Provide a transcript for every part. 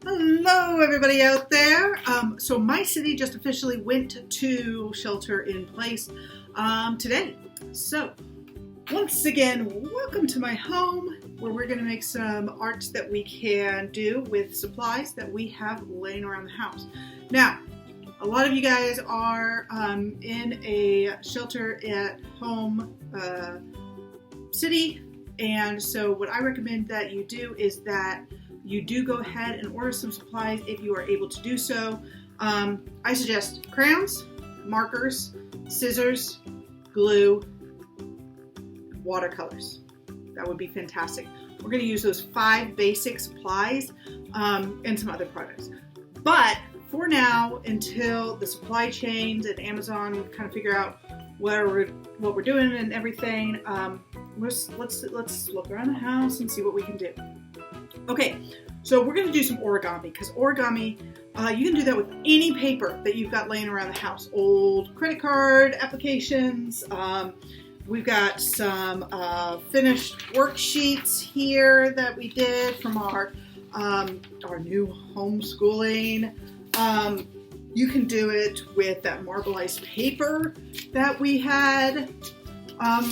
Hello, everybody out there. So my city just officially went to shelter in place today. So once again, welcome to my home where we're going to make some art that we can do with supplies that we have laying around the house. Now, a lot of you guys are in a shelter at home city, and so what I recommend that you do is that you do go ahead and order some supplies if you are able to do so. I suggest crayons, markers, scissors, glue, watercolors. That would be fantastic. We're going to use those 5 basic supplies and some other products. But for now, until the supply chains and Amazon kind of figure out what we're doing and everything, let's look around the house and see what we can do. Okay, so we're going to do some origami, because origami, you can do that with any paper that you've got laying around the house. Old credit card applications. We've got some finished worksheets here that we did from our new homeschooling. You can do it with that marbleized paper that we had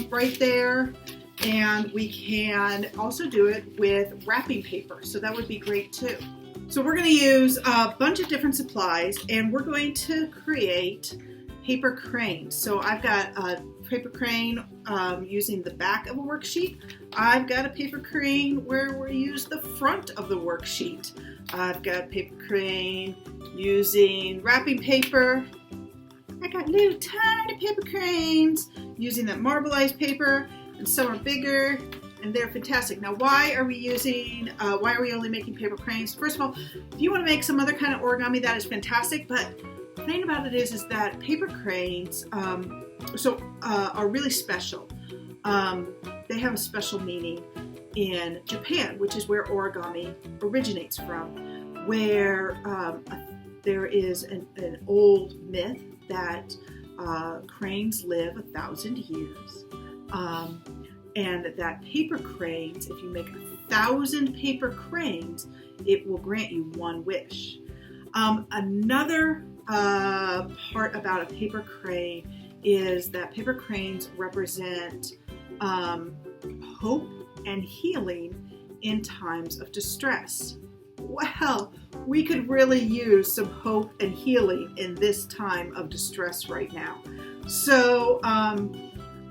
right there. And we can also do it with wrapping paper, so that would be great too. So we're going to use a bunch of different supplies, and we're going to create paper cranes. So I've got a paper crane using the back of a worksheet. I've got a paper crane where we use the front of the worksheet. I've got a paper crane using wrapping paper. I got little tiny paper cranes using that marbleized paper. And some are bigger, and they're fantastic. Now, why are we only making paper cranes? First of all, if you want to make some other kind of origami, that is fantastic. But the thing about it is that paper cranes are really special. They have a special meaning in Japan, which is where origami originates from, where there is an old myth that cranes live 1,000 years. And that paper cranes, if you make 1,000 paper cranes, it will grant you one wish. Another part about a paper crane is that paper cranes represent hope and healing in times of distress. Well, we could really use some hope and healing in this time of distress right now. So,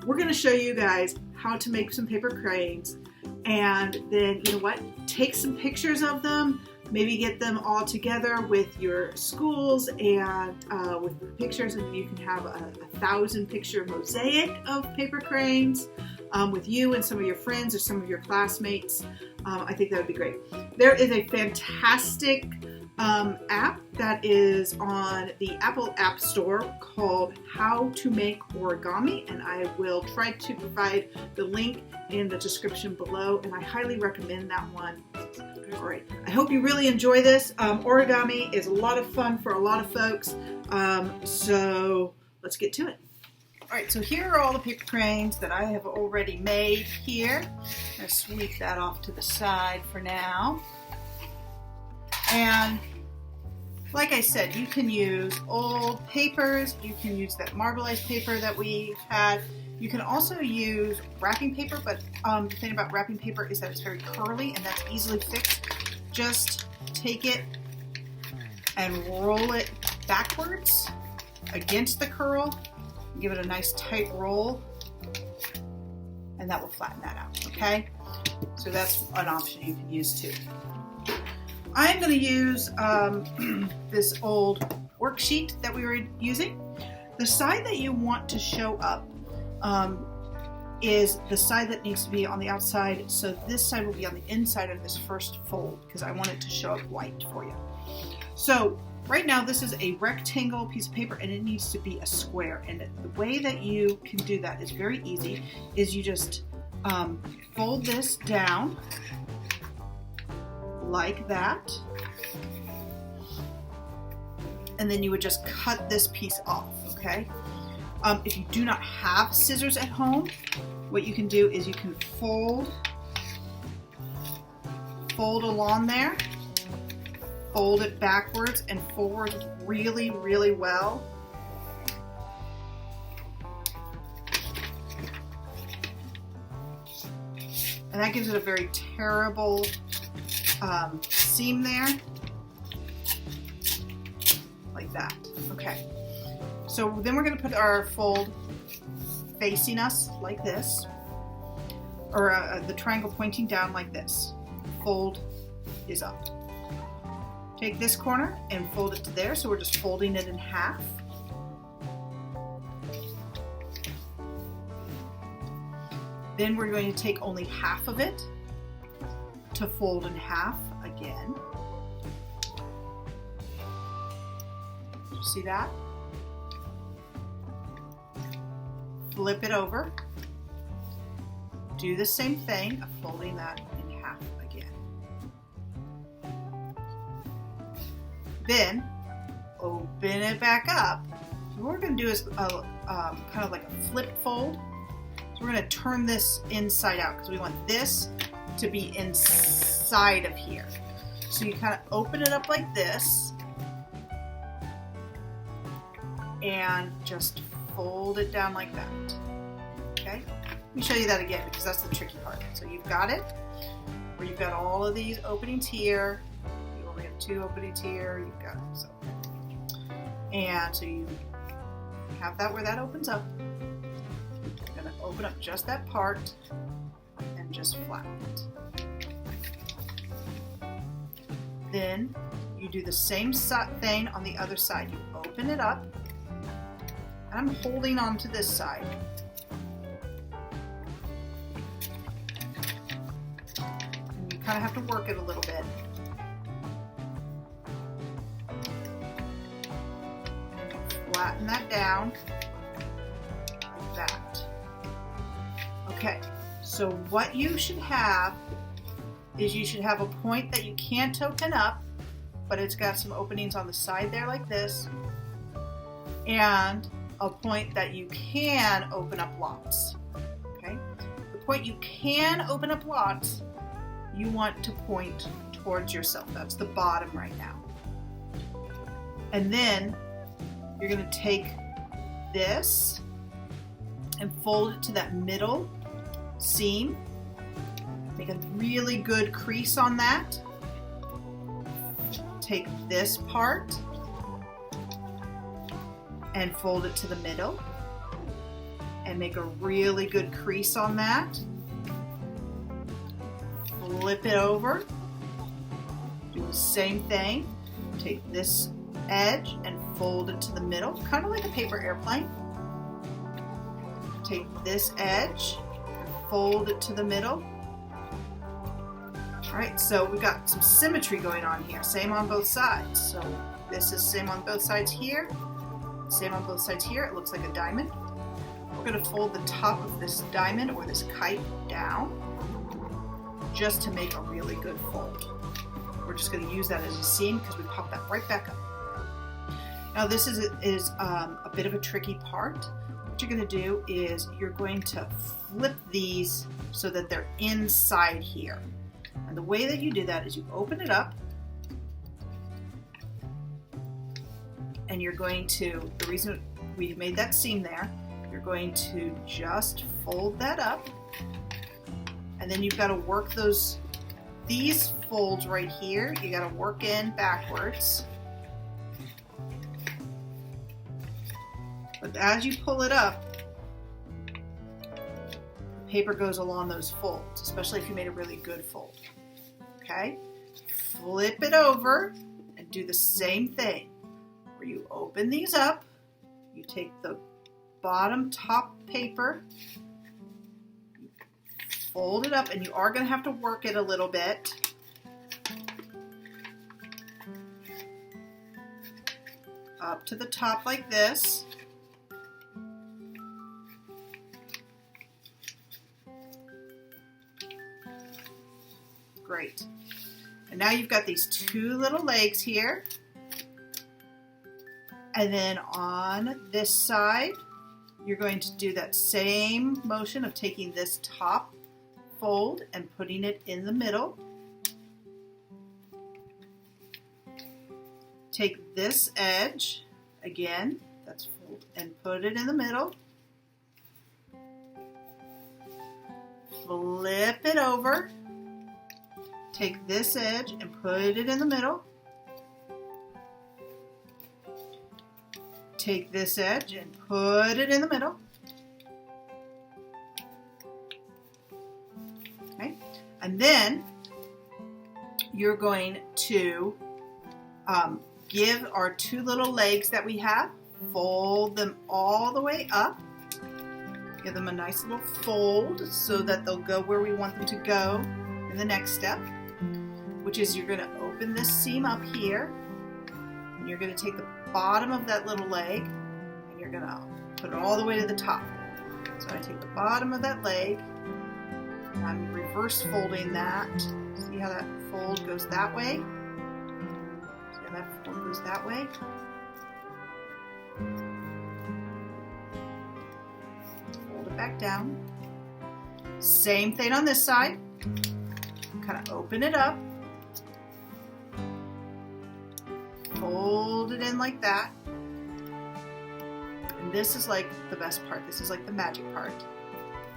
we're going to show you guys how to make some paper cranes, and then, you know what, take some pictures of them, maybe get them all together with your schools and with pictures, and you can have a 1,000 picture mosaic of paper cranes with you and some of your friends or some of your classmates. I think that would be great. There is a fantastic app that is on the Apple App Store called How to Make Origami, and I will try to provide the link in the description below, and I highly recommend that one. All right, I hope you really enjoy this. Origami is a lot of fun for a lot of folks, so let's get to it. All right, so here are all the paper cranes that I have already made here. I'm going to sweep that off to the side for now. And like I said, you can use old papers, you can use that marbleized paper that we had. You can also use wrapping paper, but the thing about wrapping paper is that it's very curly, and that's easily fixed. Just take it and roll it backwards against the curl, give it a nice tight roll, and that will flatten that out, okay? So that's an option you can use too. I'm going to use this old worksheet that we were using. The side that you want to show up is the side that needs to be on the outside. So this side will be on the inside of this first fold, because I want it to show up white for you. So right now this is a rectangle piece of paper, and it needs to be a square. And the way that you can do that is very easy. Is you just fold this down like that, and then you would just cut this piece off, okay? If you do not have scissors at home, what you can do is you can fold along there, fold it backwards and forwards really, really well. And that gives it a very terrible seam there, like that. Okay, so then we're going to put our fold facing us like this, or the triangle pointing down like this. Fold is up. Take this corner and fold it to there, so we're just folding it in half. Then we're going to take only half of it to fold in half again. See that? Flip it over. Do the same thing of folding that in half again. Then open it back up. So what we're going to do is kind of like a flip fold. So we're going to turn this inside out because we want this to be inside of here. So you kind of open it up like this and just fold it down like that. Okay? Let me show you that again because that's the tricky part. So you've got it where you've got all of these openings here. You only have 2 openings here. You've got it. So. And so you have that where that opens up. Open up just that part and just flatten it. Then you do the same thing on the other side. You open it up, and I'm holding on to this side. And you kind of have to work it a little bit. Flatten that down like that. Okay, so what you should have is you should have a point that you can't open up, but it's got some openings on the side there like this, and a point that you can open up lots. Okay, the point you can open up lots, you want to point towards yourself. That's the bottom right now. And then you're going to take this and fold it to that middle seam. Make a really good crease on that. Take this part and fold it to the middle and make a really good crease on that. Flip it over. Do the same thing. Take this edge and fold it to the middle, kind of like a paper airplane. Take this edge, fold it to the middle. All right, so we've got some symmetry going on here. Same on both sides. So this is same on both sides here. Same on both sides here. It looks like a diamond. We're going to fold the top of this diamond or this kite down just to make a really good fold. We're just going to use that as a seam because we pop that right back up. Now this is a bit of a tricky part. What you're going to do is you're going to flip these so that they're inside here. And the way that you do that is you open it up and you're going to, the reason we made that seam there, you're going to just fold that up, and then you've got to work these folds right here, you got to work in backwards. But as you pull it up, the paper goes along those folds, especially if you made a really good fold. Okay? Flip it over and do the same thing. Where you open these up, you take the bottom top paper, you fold it up, and you are going to have to work it a little bit. Up to the top like this. Great. And now you've got these 2 little legs here. And then on this side, you're going to do that same motion of taking this top fold and putting it in the middle. take this edge, again, that's fold, and put it in the middle. Flip it over. Take this edge and put it in the middle. Take this edge and put it in the middle. Okay, and then you're going to give our two little legs that we have, fold them all the way up. Give them a nice little fold so that they'll go where we want them to go in the next step, which is you're going to open this seam up here, and you're going to take the bottom of that little leg and you're going to put it all the way to the top. So I take the bottom of that leg and I'm reverse folding that. See how that fold goes that way? See how that fold goes that way? Fold it back down. Same thing on this side. Kind of open it up. Fold it in like that. And this is like the best part. This is like the magic part.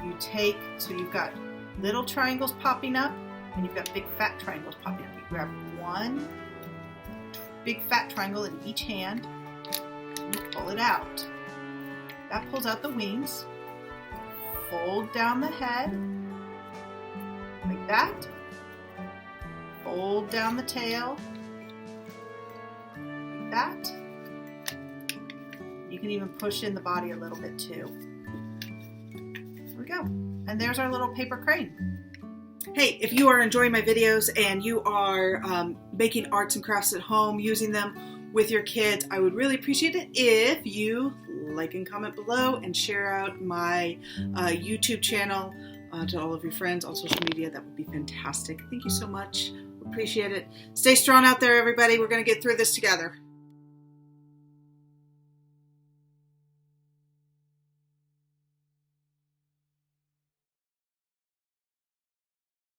You take, so you've got little triangles popping up and you've got big fat triangles popping up. You grab one big fat triangle in each hand and you pull it out. That pulls out the wings. Fold down the head like that. Fold down the tail like that. You can even push in the body a little bit too. There we go. And there's our little paper crane. Hey, if you are enjoying my videos and you are making arts and crafts at home, using them with your kids, I would really appreciate it if you like and comment below and share out my YouTube channel to all of your friends on social media. That would be fantastic. Thank you so much. Appreciate it. Stay strong out there, everybody. We're going to get through this together.